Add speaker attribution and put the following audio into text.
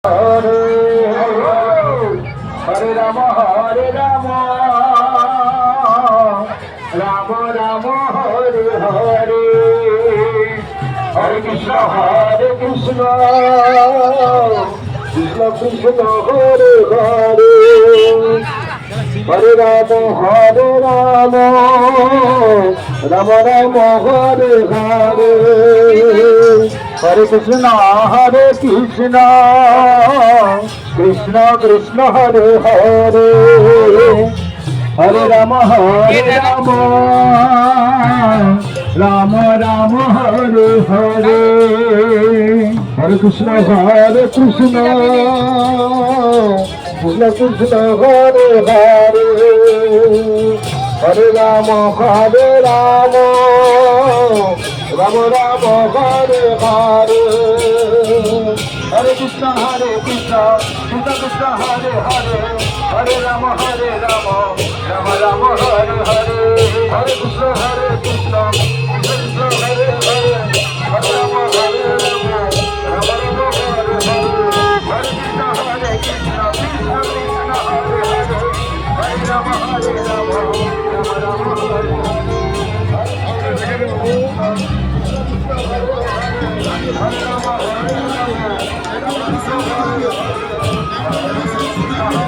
Speaker 1: Hare Hare Ram Ram Ram Hare Hare Hare Krishna Krishna Krishna Hare Hare Hare Ram Ram Ram Hare Hare Hare Krishna Krishna Krishna Hare Hare Hare Ram Ram Ram Hare Hare Hare Krishna Krishna Krishna Hare Hare Hare Ram Ram Ram Hare Hare Hare Krishna Krishna Krishna Hare Hare Hare Ram Ram Ram Hare Hare Hare Krishna Krishna Krishna Hare Hare Hare Ram Ram Ram Ram Hare Hare Hare Krishna Krishna Krishna Krishna Hare Hare Hare Ram Ram Ram Hare Hare